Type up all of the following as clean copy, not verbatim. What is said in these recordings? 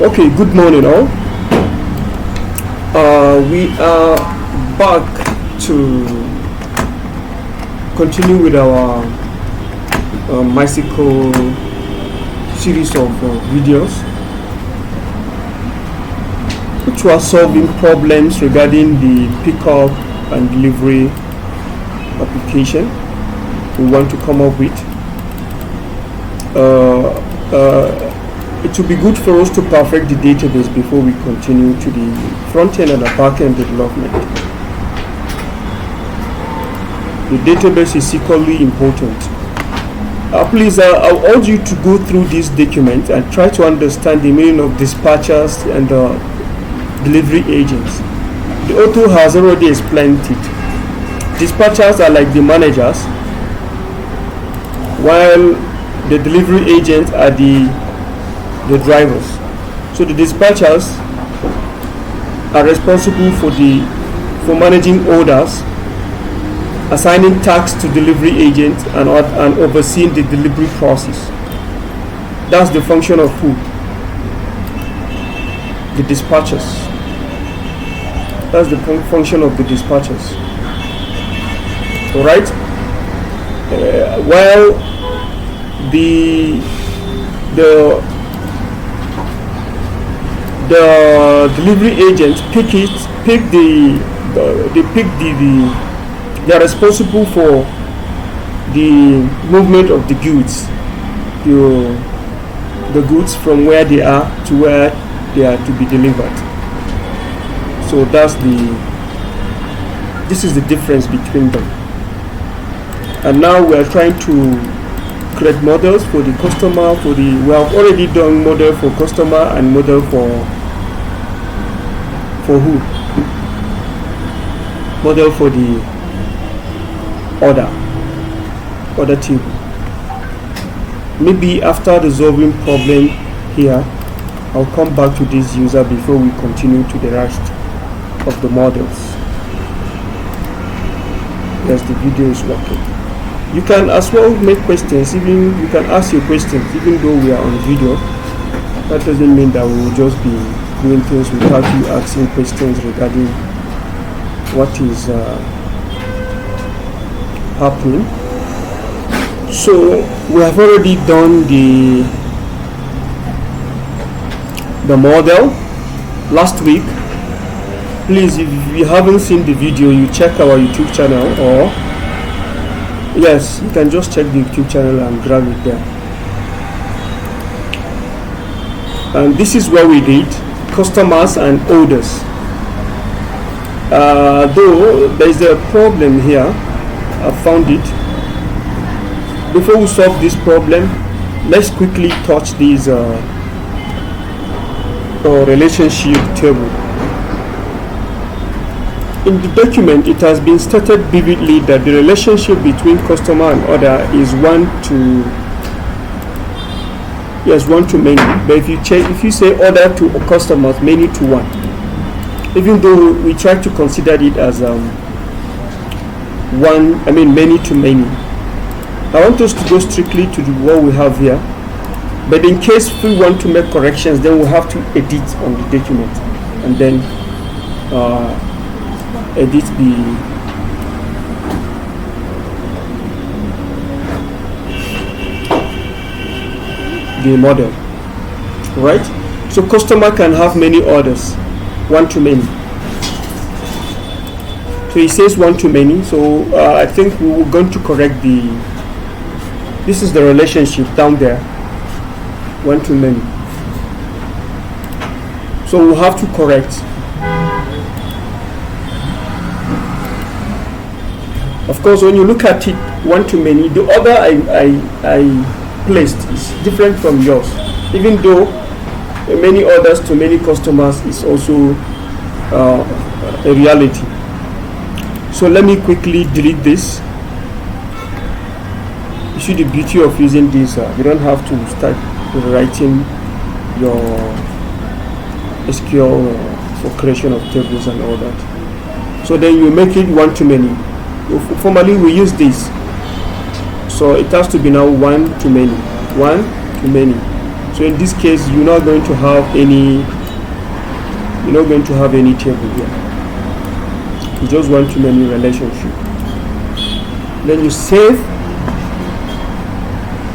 Okay, good morning all. We are back to continue with our Mysql series of videos which were solving problems regarding the pickup and delivery application we want to come up with. It will be good for us to perfect the database before we continue to the front end and the back end development. The database is equally important. Please, I'll urge you to go through this document and try to understand the meaning of dispatchers and delivery agents. The author has already explained it. Dispatchers are like the managers, while the delivery agents are the drivers. So the dispatchers are responsible for managing orders, assigning tasks to delivery agents, and overseeing the delivery process. That's the function of who? The dispatchers. That's the function of the dispatchers. Alright? While the delivery agents they are responsible for the movement of the goods, the goods from where they are to where they are to be delivered. So this is the difference between them. And now we are trying to create models for the customer. We have already done model for customer and model for who? Model for the order table. Maybe after resolving problem here, I'll come back to this user before we continue to the rest of the models. Yes, the video is working. You can as well make questions, you can ask your questions even though we are on video. That doesn't mean that we will just be doing things without you asking questions regarding what is happening. So we have already done the model last week. Please, if you haven't seen the video, you check our YouTube channel, or yes, you can just check the YouTube channel and grab it there. And this is where we did customers and orders. Though there is a problem here, I found it. Before we solve this problem, let's quickly touch this relationship table. In the document, it has been stated vividly that the relationship between customer and order is one to many. But if you say order to customers, many to one, even though we try to consider it as many to many, I want us to go strictly to what we have here. But in case we want to make corrections, then we'll have to edit on the document and then edit the model, right? So customer can have many orders, one to many. So it says one to many. So I think we were going to correct this is the relationship down there, one to many. So we'll have to correct. Of course, when you look at it, one to many, the order I placed is different from yours, even though many orders to many customers is also a reality. So let me quickly delete this. You see the beauty of using this. You don't have to start writing your SQL for creation of tables and all that. So then you make it one to many. Formally we use this, so it has to be now one to many. So in this case, you're not going to have any table here. You just want to many relationship. Then you save,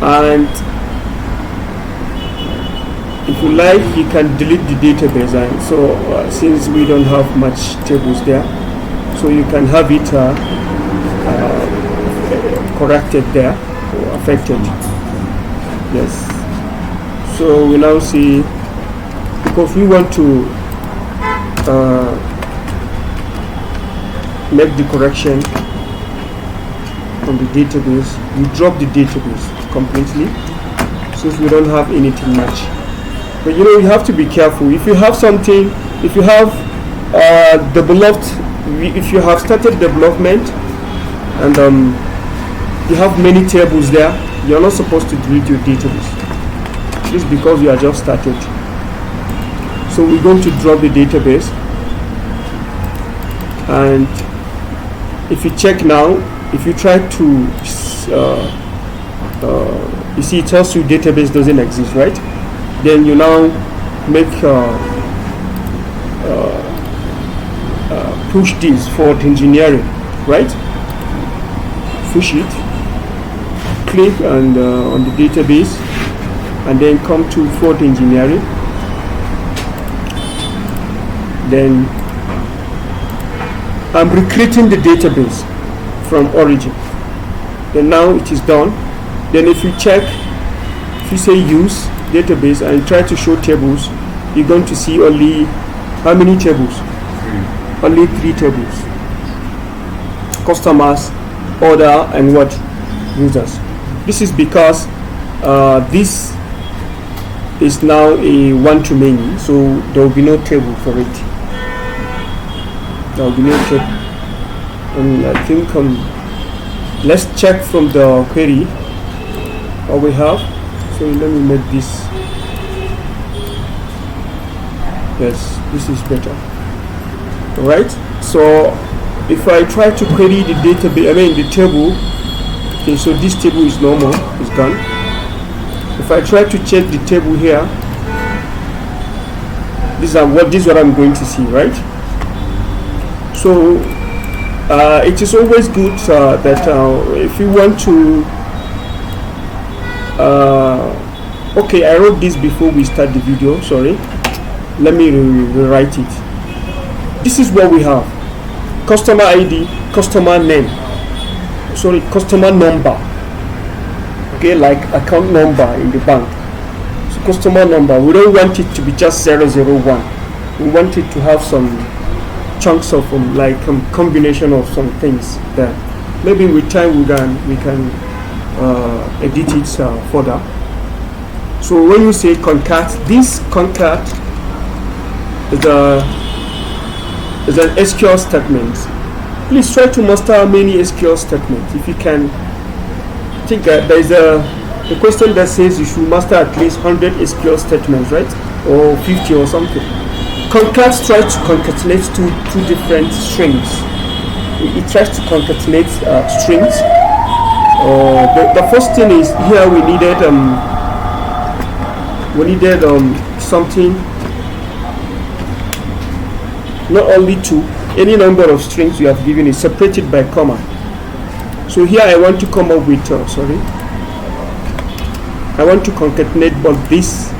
and if you like, you can delete the database. And so since we don't have much tables there, so you can have it corrected there or affected. Yes. So we now see, because we want to make the correction on the database, we drop the database completely since we don't have anything much. But you have to be careful. If you have something, if you have if you have started development and you have many tables there, you're not supposed to delete your database. This is because you are just started. So we're going to drop the database, and if you check now, if you try to you see it tells you database doesn't exist, right? Then you now make push this for engineering, right? Push it, click and on the database, and then come to Fort Engineering. Then I'm recreating the database from origin. Then now it is done. Then if you check, if you say use database and try to show tables, you're going to see only how many tables? Only 3 tables: customers, order, and what? Users. This is because this is now a one-to-many, so there will be no table for it. There will be no table. And I think let's check from the query what we have. So let me make this. Yes, this is better. Alright, so if I try to query the database, the table, okay, so this table is normal, it's gone. If I try to check the table here, this is what I'm going to see, right? So it is always good that if you want to okay, I wrote this before we start the video, sorry. Let me rewrite it. This is what we have: customer ID, customer name, customer number, okay, like account number in the bank. So customer number, we don't want it to be just 001. We want it to have some chunks of like combination of some things there. Maybe with time we can edit it further. So when you say concat, this concat is an SQL statement. Please try to master many SQL statements if you can. I think there is a question that says you should master at least 100 SQL statements, right? Or 50 or something. Concat tries to concatenate two different strings. It tries to concatenate strings. The first thing is here we needed something, not only 2, any number of strings you have given is separated by comma. So here I want to come up with I want to concatenate both this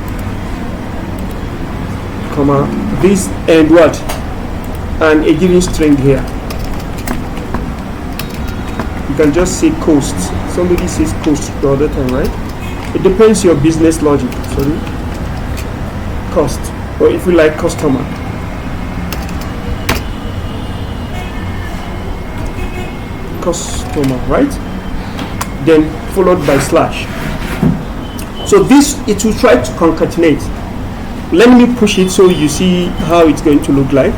comma, this, and what, and a given string here. You can just say cost. Somebody says cost the other time, right? It depends your business logic. Sorry, cost, or if you like, customer. Customer, right? Then followed by slash. So this, it will try to concatenate. Let me push it so you see how it's going to look like.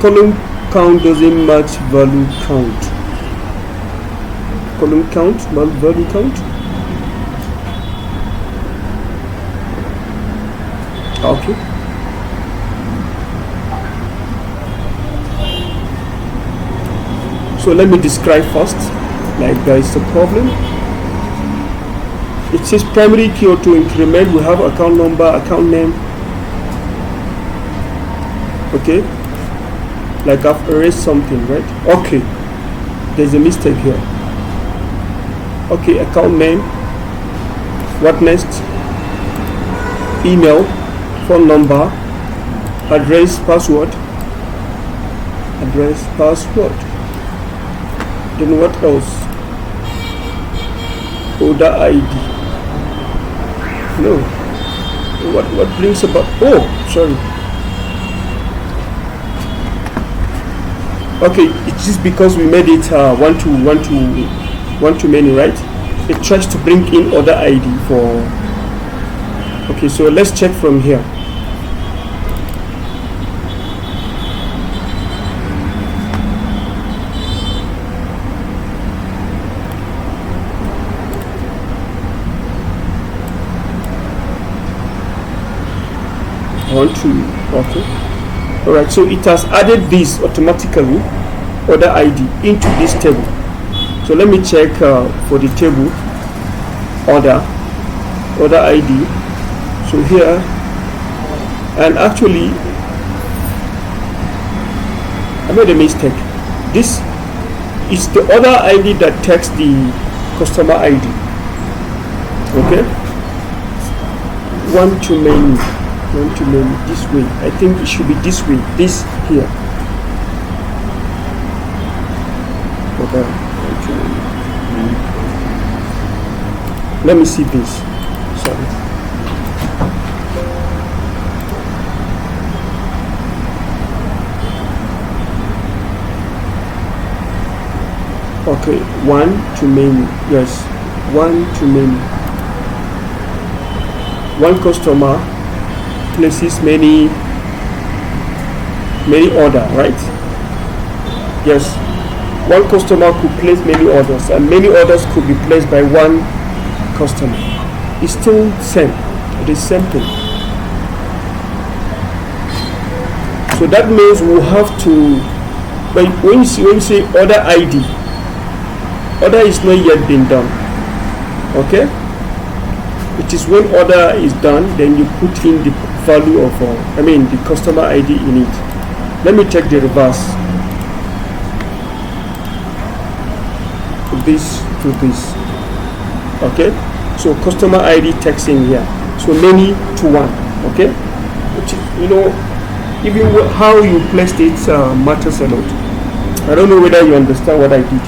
Column count doesn't match value count. Column count, not value count. Okay. So let me describe first, like there is a problem. it says primary key auto increment. We have account number, account name. Okay, like I've erased something, right? Okay, there's a mistake here. Okay, account name. What next? Email, phone number, address, password. Address, password. Then what else? Order ID. No. What brings about? Oh, sorry. Okay, it's just because we made it one to many, right? It tries to bring in order ID for. Okay, so let's check from here. Okay. All right, so it has added this automatically, order ID, into this table. So let me check for the table order ID. So here, and actually I made a mistake. This is the order ID that takes the customer ID. Okay, one to many, this way. I think it should be this way, this here. Okay, let me see this. Sorry. Okay, one to many. Yes, one to many. One customer places many order, right? Yes, one customer could place many orders, and many orders could be placed by one customer. It's still same. It is same thing. So that means we'll have to. But when you say order ID, order is not yet been done. Okay. It is when order is done, then you put in the value of, the customer ID in it. Let me check the reverse. This to this. Okay. So customer ID text in here. So many to one. Okay. Which, even how you placed it matters a lot. I don't know whether you understand what I did.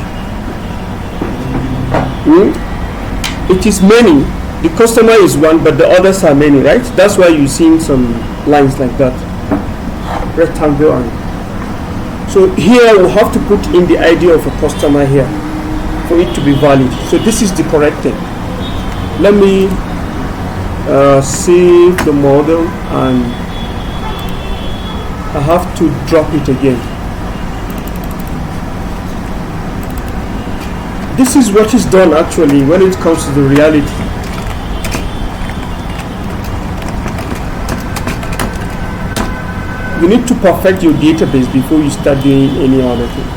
It is many. The customer is one, but the others are many, right? That's why you're seeing some lines like that. Rectangle. So here we'll have to put in the ID of a customer here for it to be valid. So this is the correct thing. Let me save the model, and I have to drop it again. This is what is done actually when it comes to the reality. You need to perfect your database before you start doing any other thing,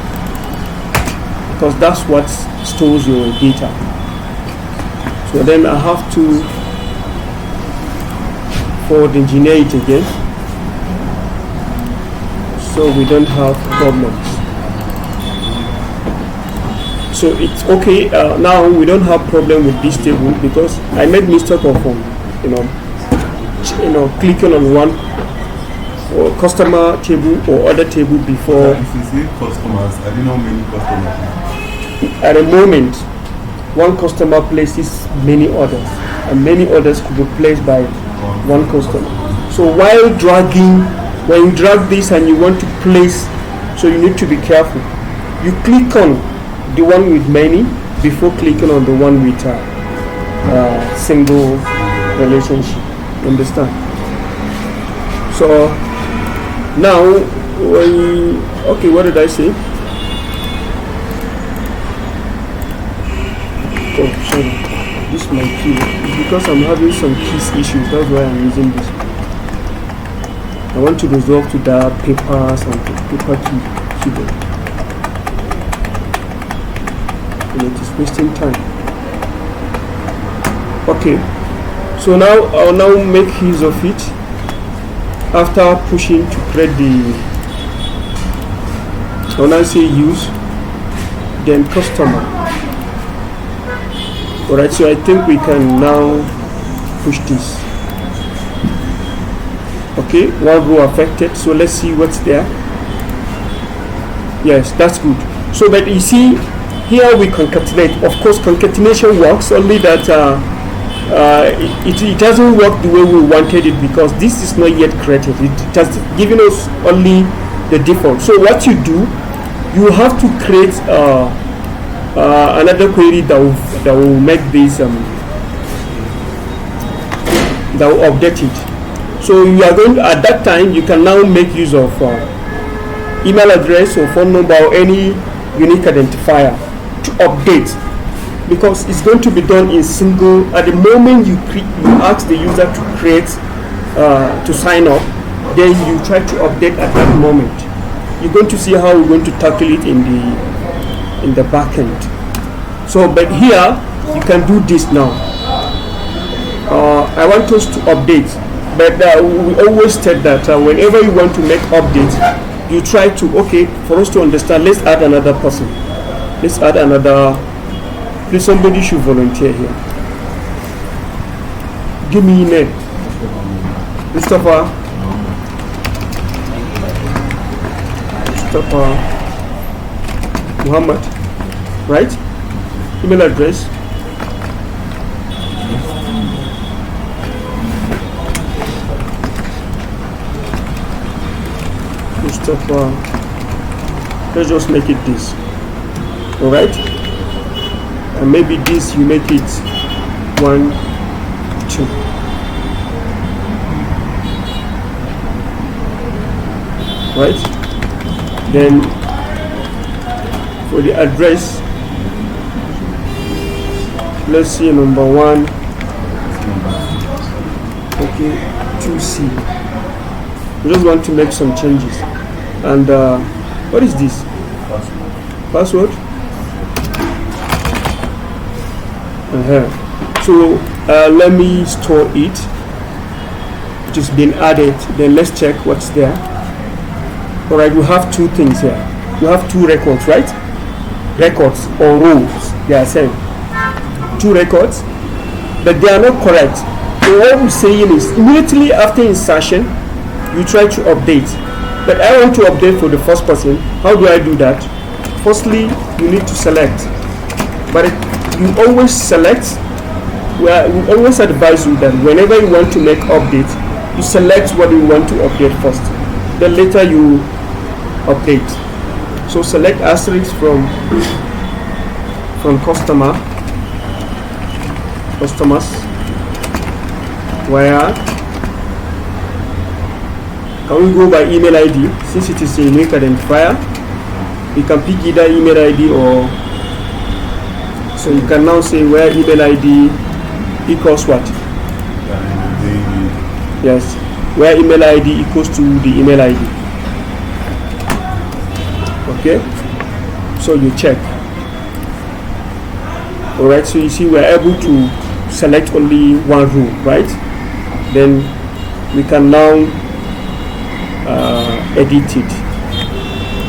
because that's what stores your data. So then I have to forward engineer it again, so we don't have problems. So it's okay. Now we don't have problem with this table because I made mistake of clicking on one or customer table or other table before. If you say customers, I didn't know many customers. At a moment, one customer places many orders, and many orders could be placed by one customer. So while dragging, when you drag this and you want to place, so you need to be careful. You click on the one with many before clicking on the one with single relationship. Understand? So now, okay, what did I say? Oh, sorry. This is my key. It's because I'm having some keys issues. That's why I'm using this. I want to resolve to the papers and paper keyboard. And it is wasting time. Okay, so now I'll now make use of it after pushing to create the, I'll now say use, then customer. Alright, so I think we can now push this. Okay, one row affected, so let's see what's there. Yes, that's good. So but you see here we concatenate. Of course concatenation works, only that it doesn't work the way we wanted it, because this is not yet created. It has given us only the default. So what you do, you have to create another query that will make this that will update it. So you are going to, at that time you can now make use of email address or phone number or any unique identifier to update, because it's going to be done in single. At the moment you ask the user to create to sign up, then you try to update at that moment. You're going to see how we're going to tackle it in the back end. So but here you can do this now. I want us to update, but we always state that whenever you want to make updates, you try to, okay, for us to understand, let's add another person. Let's add another. Please, somebody should volunteer here. Give me a name. Christopher. Muhammad. Right? Email address. Christopher. Let's just make it this. Alright? And maybe this you make it 1, 2. Right? Then for the address, let's see number 1. Okay, 2C. We just want to make some changes. And what is this? Password? So let me store it. It has been added. Then let's check what's there. Alright, we have two things here. We have two records, right? Records or rows, they are saying. Two records, but they are not correct. So what we're saying is immediately after insertion, you try to update. But I want to update for the first person. How do I do that? Firstly, you need to select. But you always select. We always advise you that whenever you want to make updates, you select what you want to update first. Then later you update. So select asterisk from customers. Where can we go by email ID? Since it is a unique identifier, you can pick either email ID or, so you can now say where email ID equals what? Yes, where email ID equals to the email ID. Okay, so you check. Alright, so you see we're able to select only one row, right? Then we can now edit it.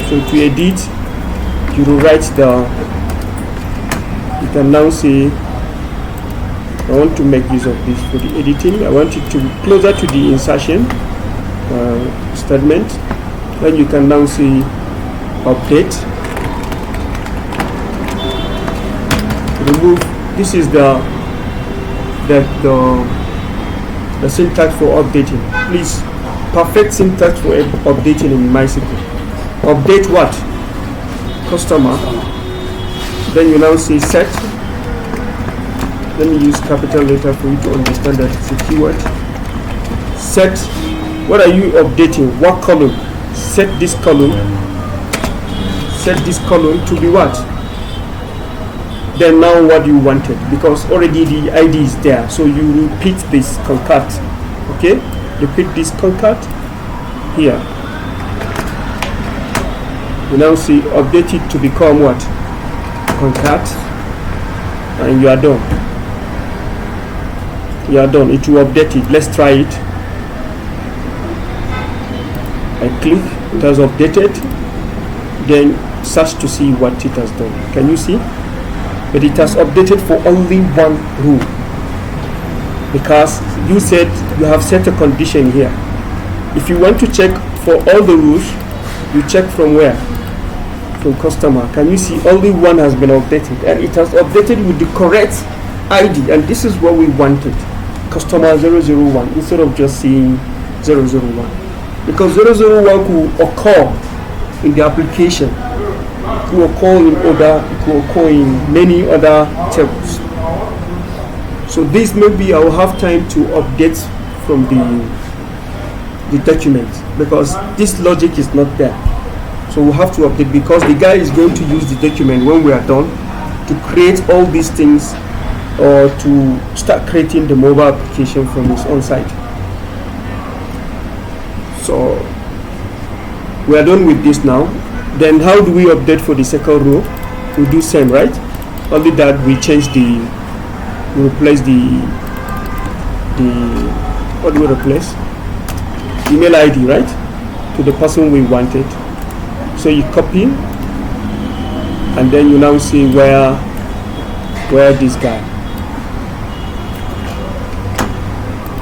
So to edit, you will write you can now say I want to make use of this for the editing. I want it to be closer to the insertion statement. Then you can now say update. Remove. This is the syntax for updating. Please, perfect syntax for updating in Mysql. Update what? Customer. Then you now say set. Let me use capital letter for you to understand that it's a keyword. Set. What are you updating? What column? Set this column. Set this column to be what? Then now what you wanted, because already the ID is there, so you repeat this concat. Okay, repeat this concat here. You now see update it to become what? Concat, and you are done. You are done. It will update it. Let's try it. I click, it has updated. Then search to see what it has done. Can you see? But it has updated for only one rule, because you said you have set a condition here. If you want to check for all the rules, you check from where? From customer. Can you see only one has been updated, and it has updated with the correct ID, and this is what we wanted. Customer 001 instead of just seeing 001, because 001 could occur in the application, it could occur in other, it could occur in many other tables. So this maybe I will have time to update from the document, because this logic is not there. So we'll have to update, because the guy is going to use the document when we are done to create all these things, or to start creating the mobile application from his own side. So we are done with this now. Then how do we update for the second row? We do same, right? Only that we change we replace what do we replace? Email ID, right? To the person we wanted. So you copy, and then you now see where this guy.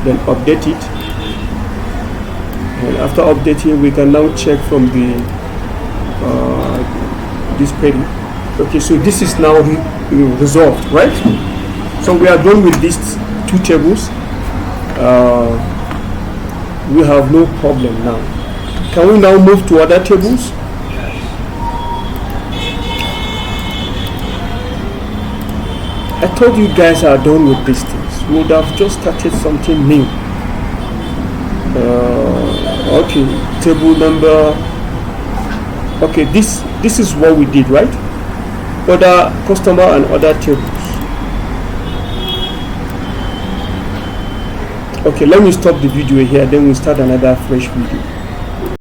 Then update it, and after updating we can now check from the this page. Okay, so this is now resolved, right? So we are done with these two tables. We have no problem now. Can we now move to other tables? I told you guys are done with these things. We would have just started something new. Okay, table number. Okay, this is what we did, right? Other customer and other tables. Okay, let me stop the video here, then we'll start another fresh video.